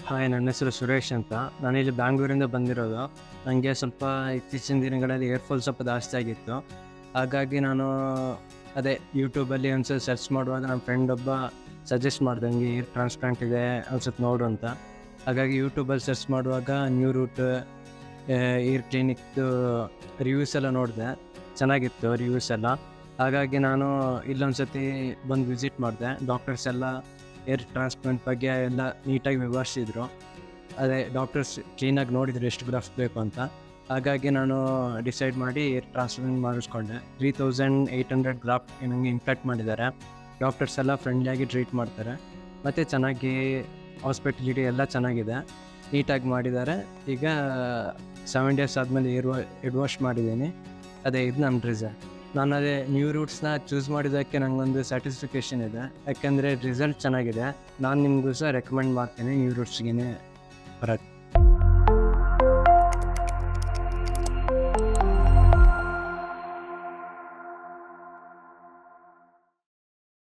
Hi, ನನ್ನ ಹೆಸರು ಸುರೇಶ್ ಅಂತ. ನಾನಿಲ್ಲಿ ಬ್ಯಾಂಗ್ಳೂರಿಂದ ಬಂದಿರೋದು. ನನಗೆ ಸ್ವಲ್ಪ ಇತ್ತೀಚಿನ ದಿನಗಳಲ್ಲಿ ಏರ್ ಫಾಲ್ ಸ್ವಲ್ಪ ಜಾಸ್ತಿ ಆಗಿತ್ತು. ಹಾಗಾಗಿ ನಾನು ಯೂಟ್ಯೂಬಲ್ಲಿ ಒಂದ್ಸಲ ಸರ್ಚ್ ಮಾಡುವಾಗ ನನ್ನ ಫ್ರೆಂಡ್ ಒಬ್ಬ ಸಜೆಸ್ಟ್ ಮಾಡ್ದೆ, "ಹಂಗೆ ಏರ್ ಟ್ರಾನ್ಸ್ಪ್ಲಾಂಟ್ ಇದೆ, ಒಂದ್ಸತಿ ನೋಡು" ಅಂತ. ಹಾಗಾಗಿ ಯೂಟ್ಯೂಬಲ್ಲಿ ಸರ್ಚ್ ಮಾಡುವಾಗ ನ್ಯೂ ರೂಟ್ ಏರ್ ಕ್ಲಿನಿಕ್ದು ರಿವ್ಯೂಸ್ ಎಲ್ಲ ನೋಡಿದೆ. ಚೆನ್ನಾಗಿತ್ತು ರಿವ್ಯೂಸ್ ಎಲ್ಲ. ಹಾಗಾಗಿ ನಾನು ಇಲ್ಲೊಂದ್ಸತಿ ಬಂದು ವಿಸಿಟ್ ಮಾಡಿದೆ. ಡಾಕ್ಟರ್ಸ್ ಎಲ್ಲ ಏರ್ ಟ್ರಾನ್ಸ್ಪ್ಲಾಂಟ್ ಬಗ್ಗೆ ಎಲ್ಲ ನೀಟಾಗಿ ವಿವರಿಸಿದ್ರು. ಡಾಕ್ಟರ್ಸ್ ಕ್ಲೀನಾಗಿ ನೋಡಿದ್ರು ಎಷ್ಟು ಗ್ರಾಫ್ಟ್ ಬೇಕು ಅಂತ. ಹಾಗಾಗಿ ನಾನು ಡಿಸೈಡ್ ಮಾಡಿ ಏರ್ ಟ್ರಾನ್ಸ್ಪ್ಲಾಂಟ್ ಮಾಡಿಸ್ಕೊಂಡೆ. 3800 ಗ್ರಾಫ್ಟ್ ನನಗೆ ಇಂಪ್ಲಾಂಟ್ ಮಾಡಿದ್ದಾರೆ. ಡಾಕ್ಟರ್ಸ್ ಎಲ್ಲ ಫ್ರೆಂಡ್ಲಿಯಾಗಿ ಟ್ರೀಟ್ ಮಾಡ್ತಾರೆ, ಮತ್ತು ಚೆನ್ನಾಗಿ ಹಾಸ್ಪಿಟಲಿಟಿ ಎಲ್ಲ ಚೆನ್ನಾಗಿದೆ, ನೀಟಾಗಿ ಮಾಡಿದ್ದಾರೆ. ಈಗ 7 ಡೇಸ್ ಆದಮೇಲೆ ಹೆಡ್ ವಾಶ್ ಮಾಡಿದ್ದೀನಿ. ಇದು ನನ್ನ ರಿಸಲ್ಟ್. ನಾನು ನ್ಯೂ ರೂಟ್ಸ್ನ ಚೂಸ್ ಮಾಡಿದ್ದಕ್ಕೆ ನನಗೊಂದು ಸ್ಯಾಟಿಸ್ಫಿಕೇಷನ್ ಇದೆ, ಯಾಕೆಂದರೆ ರಿಸಲ್ಟ್ ಚೆನ್ನಾಗಿದೆ. ನಾನು ನಿಮಗೂ ಸಹ ರೆಕಮೆಂಡ್ ಮಾಡ್ತೀನಿ ನ್ಯೂ ರೂಟ್ಸ್ಗೆ ಬರೋಕ್ಕೆ.